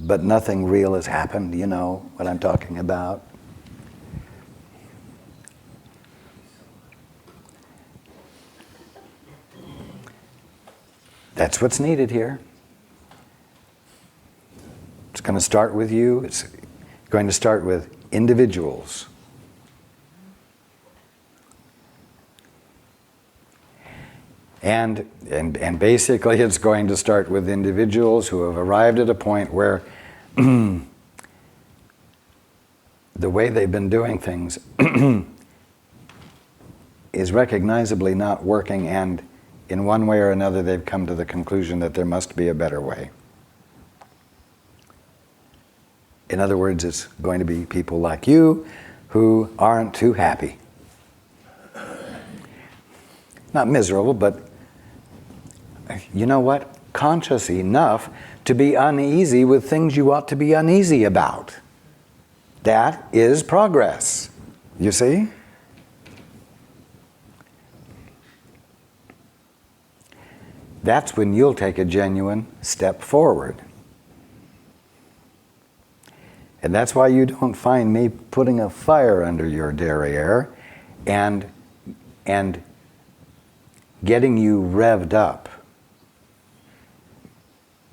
but nothing real has happened. You know what I'm talking about. That's what's needed here. It's going to start with you. It's going to start with individuals. And basically it's going to start with individuals who have arrived at a point where the way they've been doing things is recognizably not working, and in one way or another they've come to the conclusion that there must be a better way. In other words, it's going to be people like you who aren't too happy. Not miserable, but you know what? Conscious enough to be uneasy with things you ought to be uneasy about. That is progress. You see? That's when you'll take a genuine step forward. And that's why you don't find me putting a fire under your derriere and getting you revved up.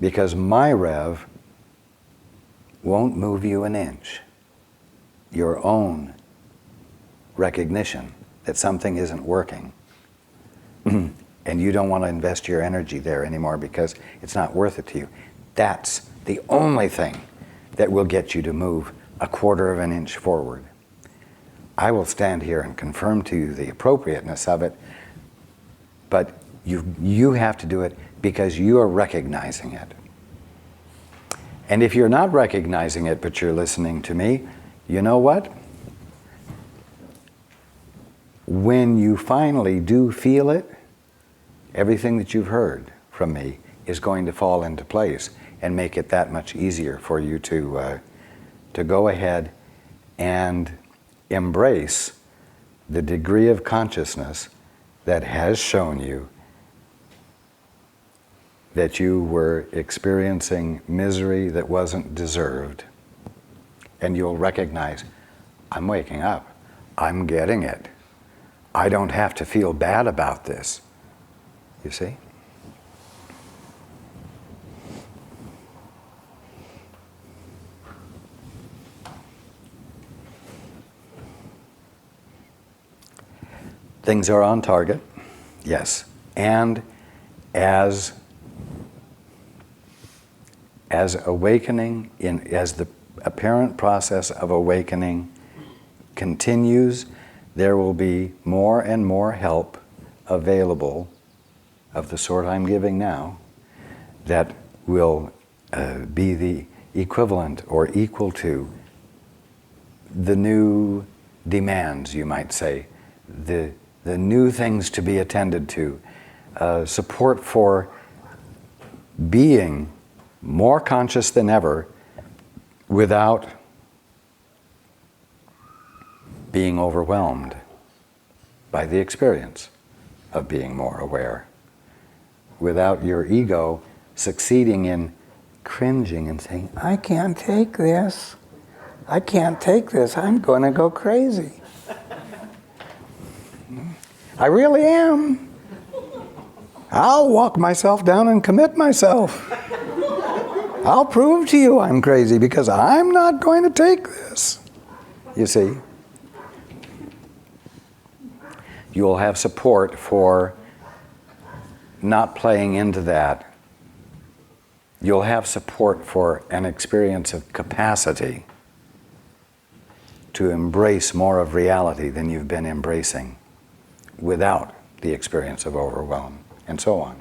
Because my rev won't move you an inch. Your own recognition that something isn't working. And you don't want to invest your energy there anymore because it's not worth it to you. That's the only thing that will get you to move a quarter of an inch forward. I will stand here and confirm to you the appropriateness of it, but you have to do it because you are recognizing it. And if you're not recognizing it, but you're listening to me, you know what? When you finally do feel it, everything that you've heard from me is going to fall into place and make it that much easier for you to go ahead and embrace the degree of consciousness that has shown you that you were experiencing misery that wasn't deserved. And you'll recognize, I'm waking up. I'm getting it. I don't have to feel bad about this. You see? Things are on target, yes. And as awakening, as the apparent process of awakening continues, there will be more and more help available of the sort I'm giving now that will be the equivalent or equal to the new demands, you might say, the new things to be attended to, support for being more conscious than ever without being overwhelmed by the experience of being more aware, without your ego succeeding in cringing and saying, I can't take this. I can't take this. I'm going to go crazy. I really am. I'll walk myself down and commit myself. I'll prove to you I'm crazy because I'm not going to take this. You see? You'll have support for not playing into that. You'll have support for an experience of capacity to embrace more of reality than you've been embracing without the experience of overwhelm, and so on.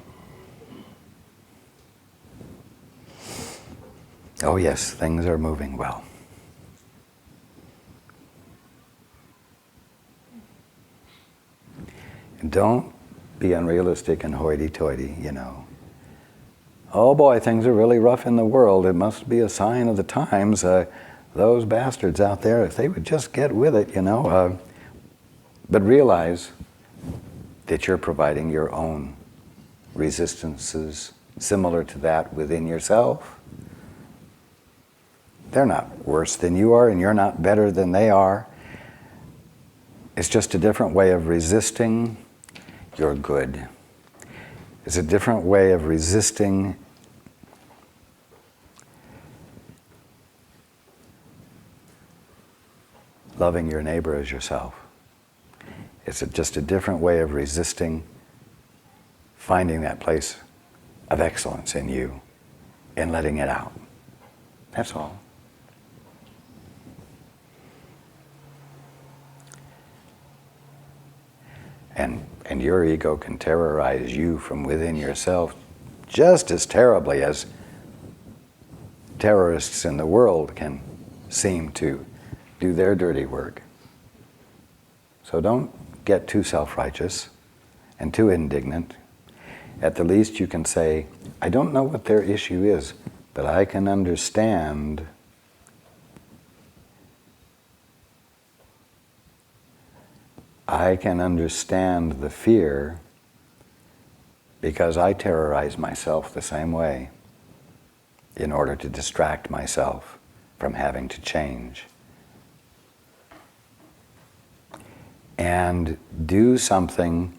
Oh yes, things are moving well. And don't be unrealistic and hoity-toity, you know. Oh boy, things are really rough in the world. It must be a sign of the times. Those bastards out there, if they would just get with it, you know. But realize that you're providing your own resistances similar to that within yourself. They're not worse than you are, and you're not better than they are. It's just a different way of resisting your good. It's a different way of resisting loving your neighbor as yourself. It's just a different way of resisting finding that place of excellence in you and letting it out. That's all. And your ego can terrorize you from within yourself just as terribly as terrorists in the world can seem to do their dirty work. So don't get too self-righteous and too indignant. At the least you can say, I don't know what their issue is, but I can understand the fear because I terrorize myself the same way in order to distract myself from having to change. And do something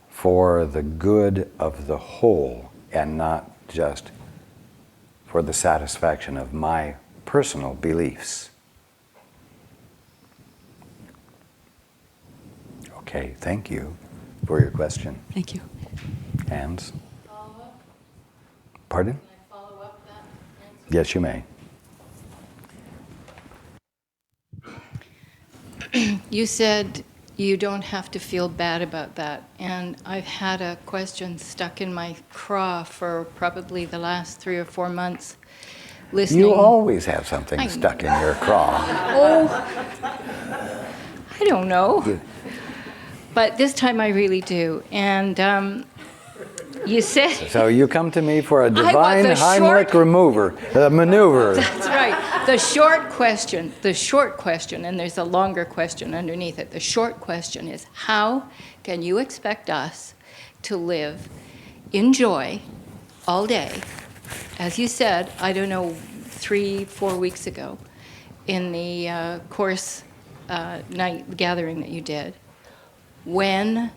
for the good of the whole and not just for the satisfaction of my personal beliefs. Okay, thank you for your question. Thank you. Hands? Follow-up? Pardon? Can I follow up that answer? Yes, you may. You said you don't have to feel bad about that. And I've had a question stuck in my craw for probably the last 3 or 4 months. Listening. You always have something stuck in your craw. Oh, I don't know. But this time I really do. And you said... So you come to me for a divine short- Heimlich maneuver. That's right. The short question, and there's a longer question underneath it. The short question is, how can you expect us to live in joy all day? As you said, I don't know, 3-4 weeks ago, in the course night gathering that you did, when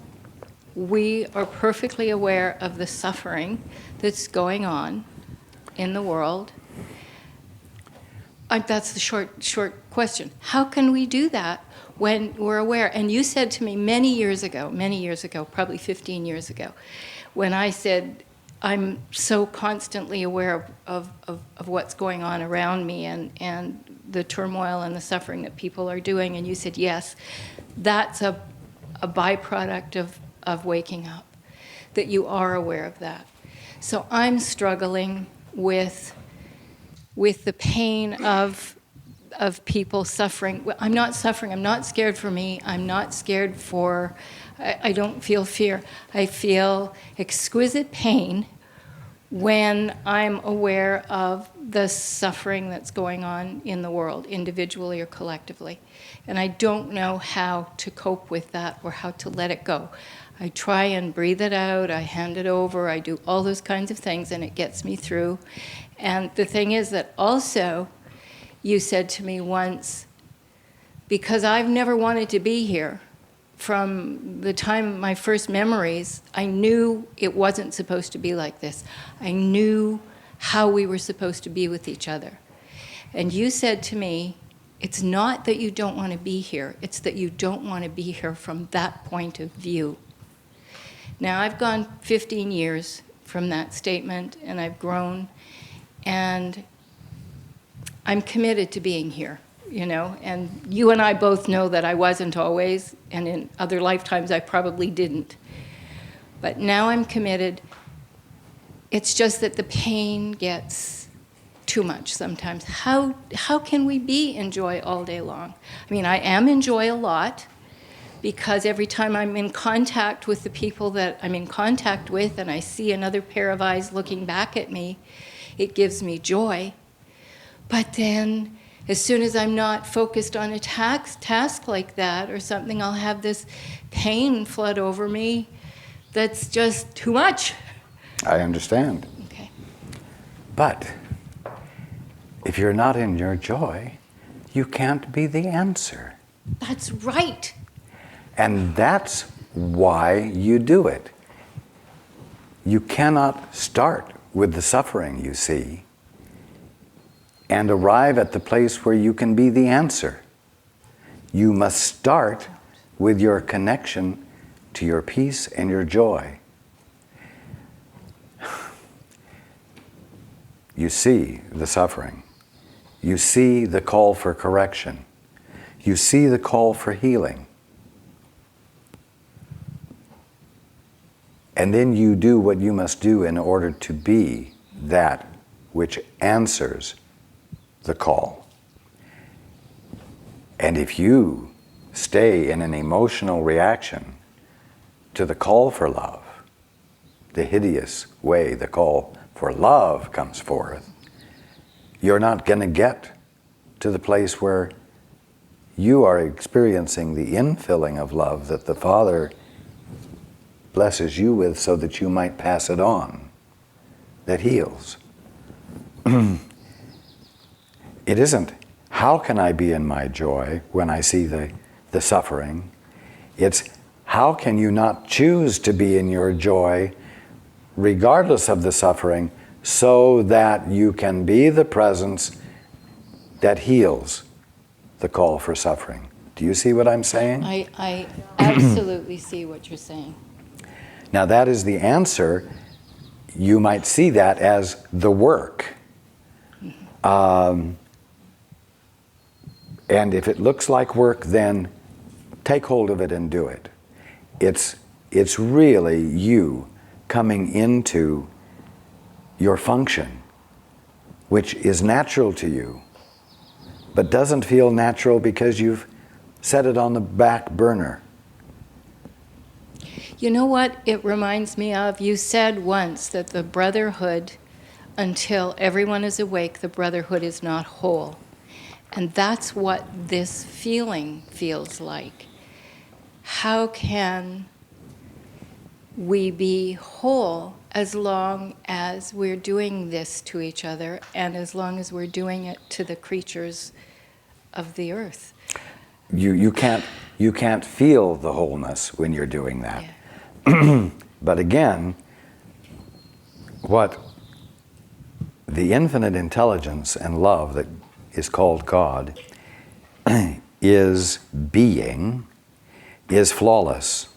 we are perfectly aware of the suffering that's going on in the world. That's the short question. How can we do that when we're aware? And you said to me many years ago, probably 15 years ago, when I said, I'm so constantly aware of what's going on around me and the turmoil and the suffering that people are doing, and you said, yes, that's a byproduct of waking up, that you are aware of that. So I'm struggling with the pain of people suffering. I'm not suffering. I'm not scared for me. I'm not scared for... I don't feel fear. I feel exquisite pain when I'm aware of the suffering that's going on in the world, individually or collectively. And I don't know how to cope with that or how to let it go. I try and breathe it out, I hand it over, I do all those kinds of things, and it gets me through. And the thing is that also, you said to me once, because I've never wanted to be here, from the time of my first memories, I knew it wasn't supposed to be like this. I knew how we were supposed to be with each other. And you said to me, it's not that you don't want to be here, it's that you don't want to be here from that point of view. Now, I've gone 15 years from that statement, and I've grown, and I'm committed to being here, you know, and you and I both know that I wasn't always, and in other lifetimes I probably didn't. But now I'm committed. It's just that the pain gets too much sometimes. How can we be in joy all day long? I mean, I am in joy a lot, because every time I'm in contact with the people that I'm in contact with and I see another pair of eyes looking back at me, it gives me joy. But then, as soon as I'm not focused on a task like that or something, I'll have this pain flood over me that's just too much. I understand. Okay. But If you're not in your joy, you can't be the answer. That's right. And that's why you do it. You cannot start with the suffering you see and arrive at the place where you can be the answer. You must start with your connection to your peace and your joy. You see the suffering. You see the call for correction. You see the call for healing. And then you do what you must do in order to be that which answers the call. And if you stay in an emotional reaction to the call for love, the hideous way the call for love comes forth, you're not going to get to the place where you are experiencing the infilling of love that the Father blesses you with so that you might pass it on, that heals. It isn't, how can I be in my joy when I see the suffering? It's, how can you not choose to be in your joy regardless of the suffering so that you can be the presence that heals the call for suffering? Do you see what I'm saying? I absolutely see what you're saying. Now that is the answer. You might see that as the work. And if it looks like work, then take hold of it and do it. It's really you coming into your function, which is natural to you, but doesn't feel natural because you've set it on the back burner. You know what it reminds me of? You said once that the brotherhood, until everyone is awake, the brotherhood is not whole. And that's what this feeling feels like. How can we be whole as long as we're doing this to each other and as long as we're doing it to the creatures of the earth? You can't feel the wholeness when you're doing that. Yeah. But again, what the infinite intelligence and love that is called God is being, is flawless.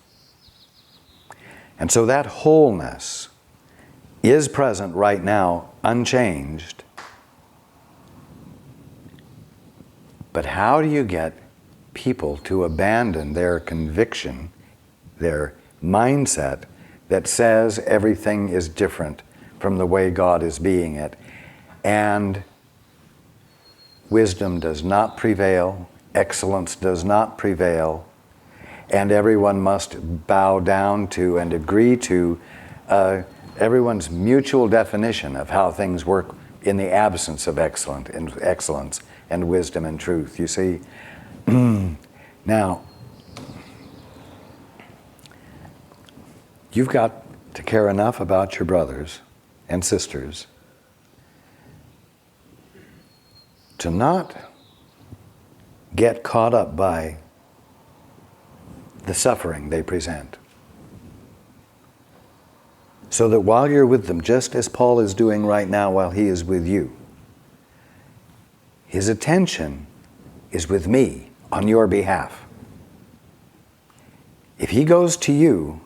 And so that wholeness is present right now, unchanged. But how do you get people to abandon their conviction, their mindset that says everything is different from the way God is being it, and wisdom does not prevail, excellence does not prevail, and everyone must bow down to and agree to everyone's mutual definition of how things work in the absence of excellence and wisdom and truth, you see? Now, you've got to care enough about your brothers and sisters to not get caught up by the suffering they present. So that while you're with them, just as Paul is doing right now while he is with you, his attention is with me on your behalf. If he goes to you,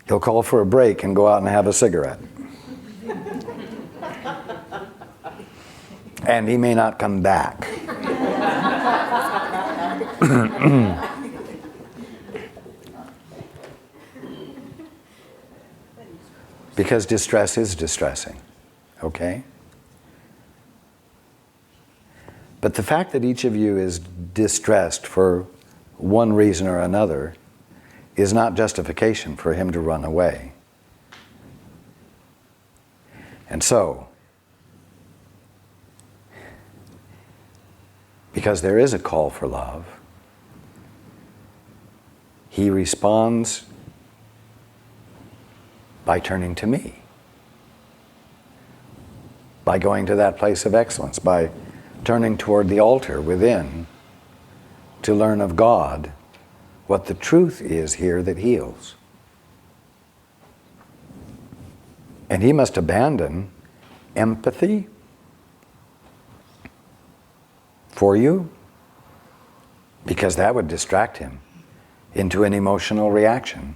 he'll call for a break and go out and have a cigarette. And he may not come back. Because distress is distressing, okay? But the fact that each of you is distressed for one reason or another is not justification for him to run away. And so, because there is a call for love, he responds by turning to me. by going to that place of excellence, by turning toward the altar within to learn of God what the truth is here that heals. And he must abandon empathy for you, because that would distract him into an emotional reaction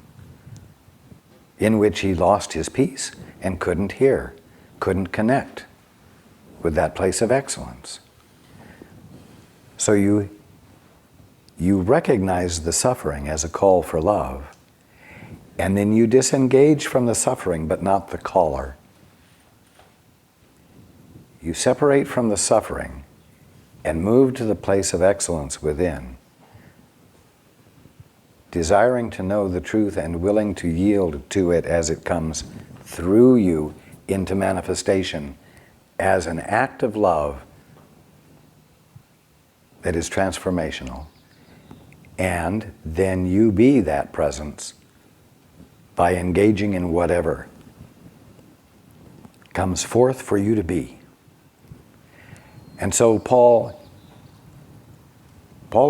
in which he lost his peace and couldn't hear, couldn't connect with that place of excellence. So you recognize the suffering as a call for love, and then you disengage from the suffering but not the caller. You separate from the suffering and move to the place of excellence within, desiring to know the truth and willing to yield to it as it comes through you into manifestation as an act of love that is transformational. And then you be that presence by engaging in whatever comes forth for you to be. And so Paul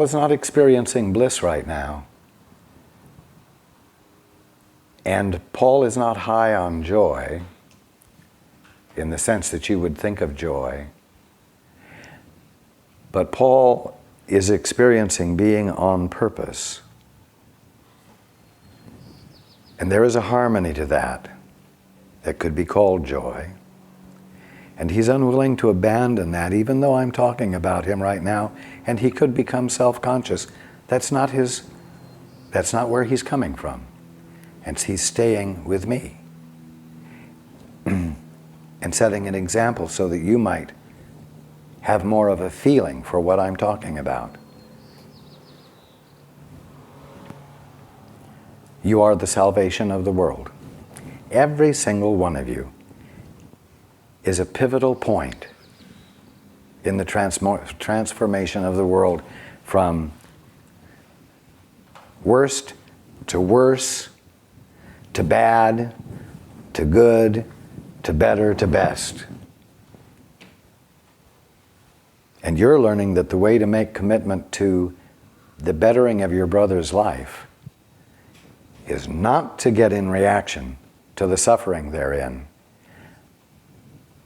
is not experiencing bliss right now. And Paul is not high on joy in the sense that you would think of joy. But Paul is experiencing being on purpose. And there is a harmony to that could be called joy. And he's unwilling to abandon that, even though I'm talking about him right now, and he could become self-conscious. That's not where he's coming from. And he's staying with me and setting an example so that you might have more of a feeling for what I'm talking about. You are the salvation of the world. Every single one of you is a pivotal point in the transformation of the world from worst to worse, to bad, to good, to better, to best. And you're learning that the way to make commitment to the bettering of your brother's life is not to get in reaction to the suffering therein,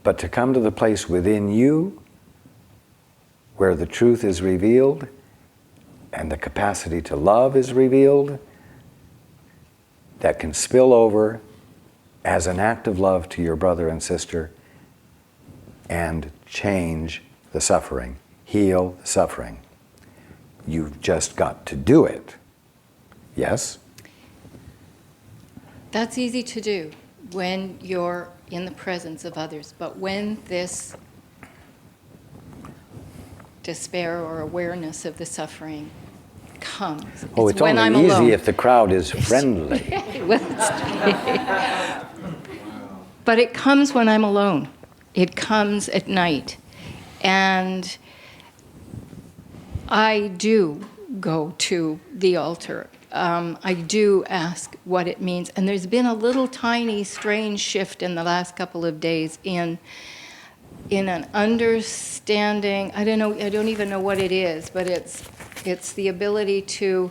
but to come to the place within you where the truth is revealed and the capacity to love is revealed that can spill over as an act of love to your brother and sister and change the suffering, heal the suffering. You've just got to do it. Yes? That's easy to do when you're in the presence of others. But when this despair or awareness of the suffering comes, It's when only I'm easy alone. if the crowd is friendly. But it comes when I'm alone. It comes at night. And I do go to the altar. I do ask what it means. And there's been a little tiny strange shift in the last couple of days in an understanding. I don't even know what it is, but it's the ability to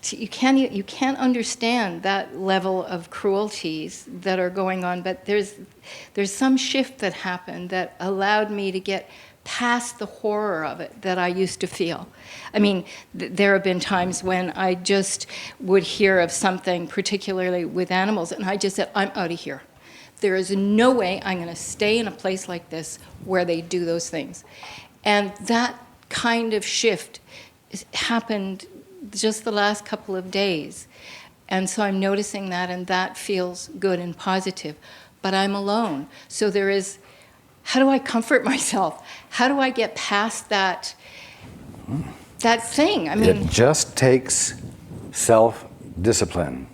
you can't understand that level of cruelties that are going on, but there's some shift that happened that allowed me to get past the horror of it that I used to feel. I mean, there have been times when I just would hear of something, particularly with animals, and I just said, I'm out of here. There is no way I'm going to stay in a place like this where they do those things. And that kind of shift happened just the last couple of days. And so I'm noticing that, and that feels good and positive. But I'm alone. So there is, how do I comfort myself? How do I get past that thing? I mean, it just takes self-discipline.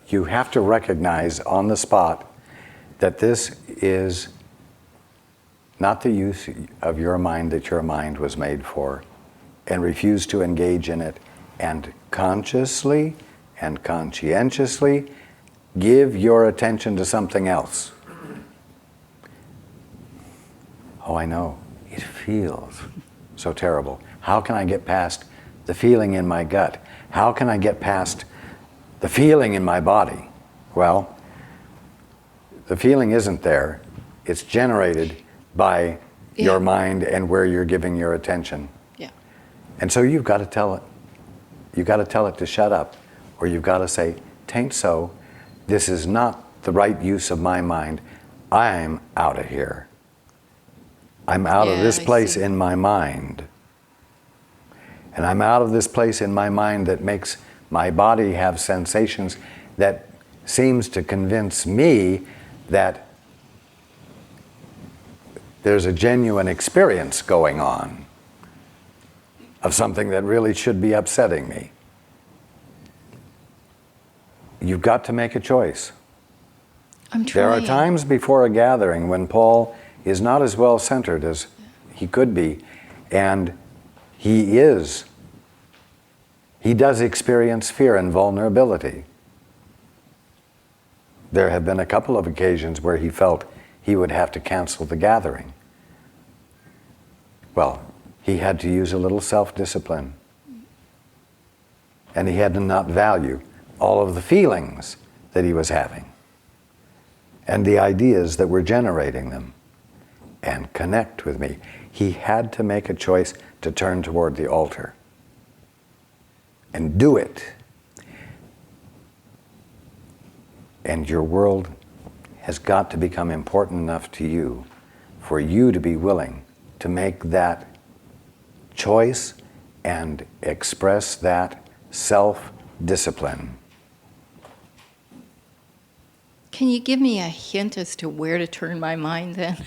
You have to recognize on the spot that this is not the use of your mind that your mind was made for, and refuse to engage in it, and consciously and conscientiously Give your attention to something else. Oh, I know. It feels so terrible. How can I get past the feeling in my gut? How can I get past the feeling in my body? Well, the feeling isn't there. It's generated by your mind and where you're giving your attention. Yeah. And so you've got to tell it. You've got to tell it to shut up. Or you've got to say, "Tain't so. This is not the right use of my mind. I'm out of here. I'm out of this place in my mind. And I'm out of this place in my mind that makes my body have sensations that seems to convince me that there's a genuine experience going on of something that really should be upsetting me." You've got to make a choice. I'm trying. There are times before a gathering when Paul is not as well centered as he could be, and he does experience fear and vulnerability. There have been a couple of occasions where he felt he would have to cancel the gathering. Well, he had to use a little self-discipline. And he had to not value all of the feelings that he was having and the ideas that were generating them and connect with me. He had to make a choice to turn toward the altar and do it. And your world has got to become important enough to you for you to be willing to make that choice and express that self-discipline. Can you give me a hint as to where to turn my mind then?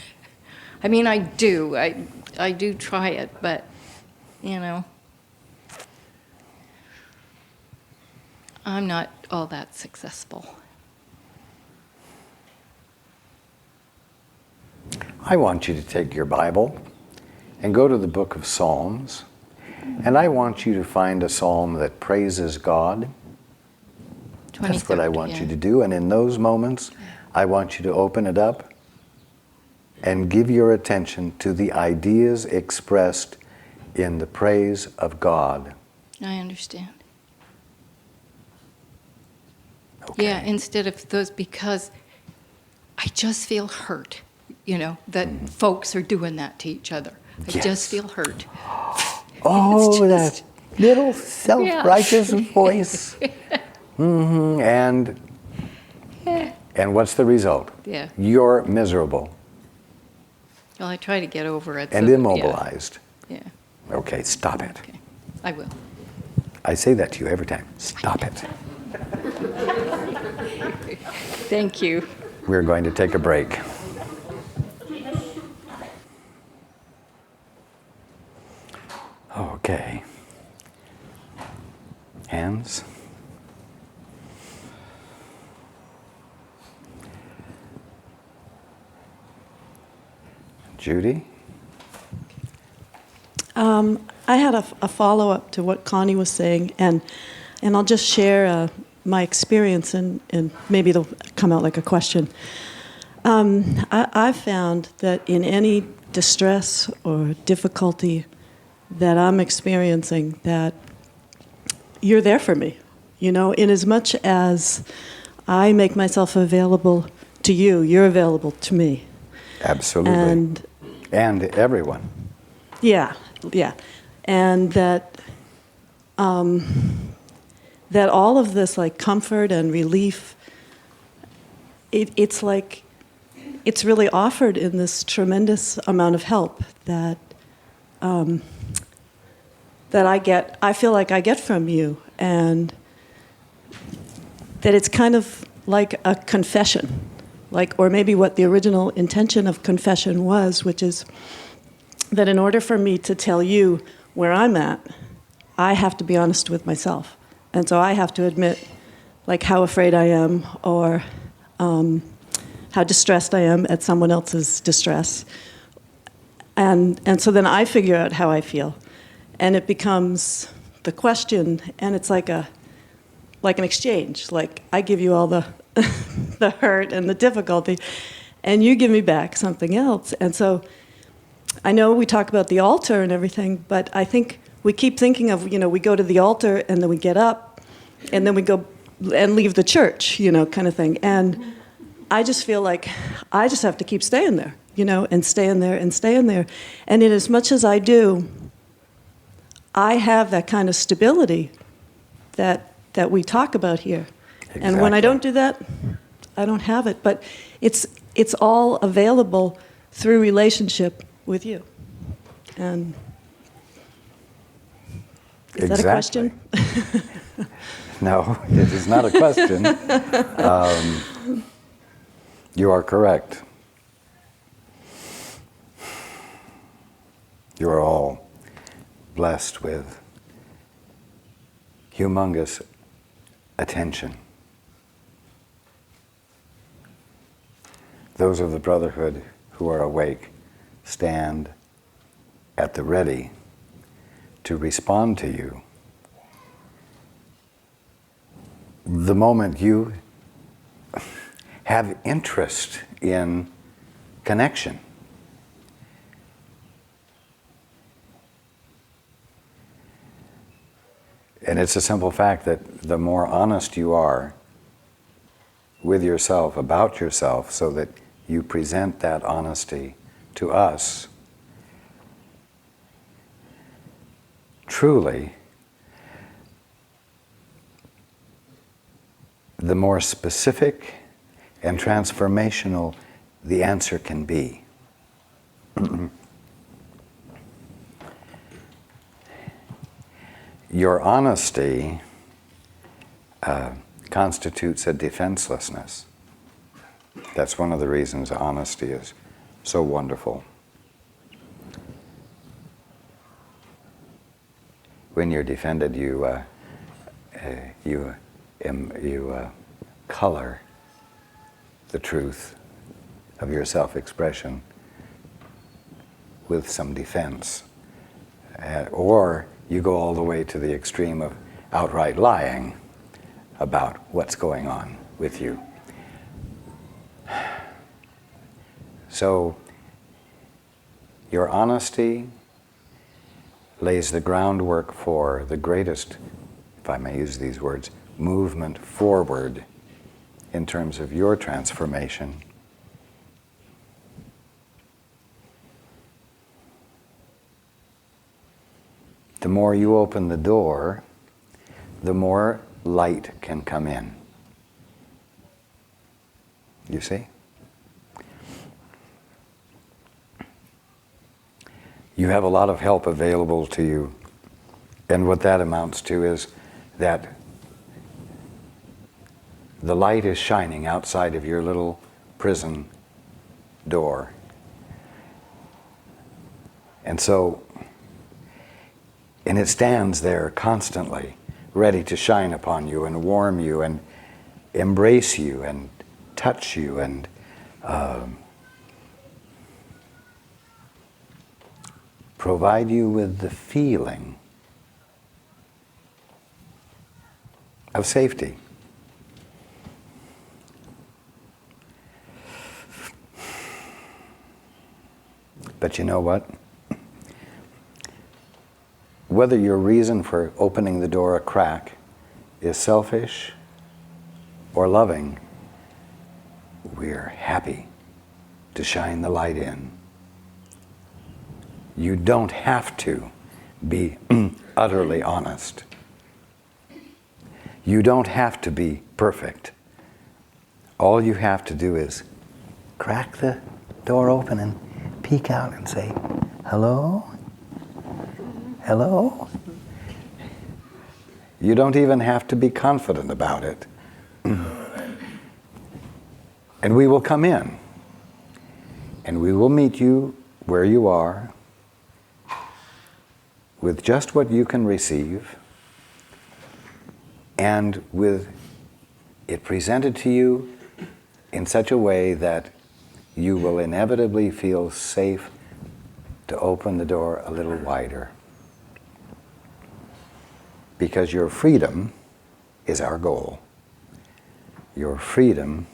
I mean, I do. I do try it, but, you know, I'm not all that successful. I want you to take your Bible and go to the book of Psalms, and I want you to find a psalm that praises God. That's what I want you to do. And in those moments, I want you to open it up and give your attention to the ideas expressed in the praise of God. I understand. Okay. Yeah, instead of those, because I just feel hurt, you know, that folks are doing that to each other. I just feel hurt. Oh, that little self-righteous voice. And what's the result? Yeah. You're miserable Well, I try to get over it. and so, immobilized. Yeah. Okay, stop it. Okay. I will. I say that to you every time. Stop it. Thank you. We're going to take a break. Okay. Hands. Judy? I had a follow-up to what Connie was saying, and I'll just share my experience, and maybe it'll come out like a question. I've found that in any distress or difficulty that I'm experiencing, that you're there for me, you know, in as much as I make myself available to you, you're available to me. Absolutely. And everyone. Yeah. And that that all of this, like, comfort and relief, it's like, it's really offered in this tremendous amount of help that that I feel like I get from you, and that it's kind of like a confession, like, or maybe what the original intention of confession was, which is that in order for me to tell you where I'm at, I have to be honest with myself. And so I have to admit, like, how afraid I am, or how distressed I am at someone else's distress. And so then I figure out how I feel. And it becomes the question, and it's like an exchange. Like, I give you all the the hurt and the difficulty, and you give me back something else. And so I know we talk about the altar and everything, but I think we keep thinking of, we go to the altar and then we get up and then we go and leave the church, kind of thing. And I just feel like I just have to keep staying there, and staying there and staying there. And in as much as I do, I have that kind of stability that we talk about here. Exactly. And when I don't do that, I don't have it. But it's all available through relationship with you. And is that a question? No, it is not a question. You are correct. You are all blessed with humongous attention. Those of the Brotherhood who are awake stand at the ready to respond to you the moment you have interest in connection. And it's a simple fact that the more honest you are with yourself, about yourself, so that you present that honesty to us, truly, the more specific and transformational the answer can be. Your honesty constitutes a defenselessness. That's one of the reasons honesty is so wonderful. When you're defended, you color the truth of your self-expression with some defense. Or you go all the way to the extreme of outright lying about what's going on with you. So, your honesty lays the groundwork for the greatest, if I may use these words, movement forward in terms of your transformation. The more you open the door, the more light can come in. You see? You have a lot of help available to you. And what that amounts to is that the light is shining outside of your little prison door. And it stands there constantly, ready to shine upon you and warm you and embrace you and touch you and provide you with the feeling of safety. But you know what? Whether your reason for opening the door a crack is selfish or loving, we're happy to shine the light in. You don't have to be utterly honest. You don't have to be perfect. All you have to do is crack the door open and peek out and say, hello? Hello? You don't even have to be confident about it. And we will come in. And we will meet you where you are with just what you can receive and with it presented to you in such a way that you will inevitably feel safe to open the door a little wider. Because your freedom is our goal. your freedom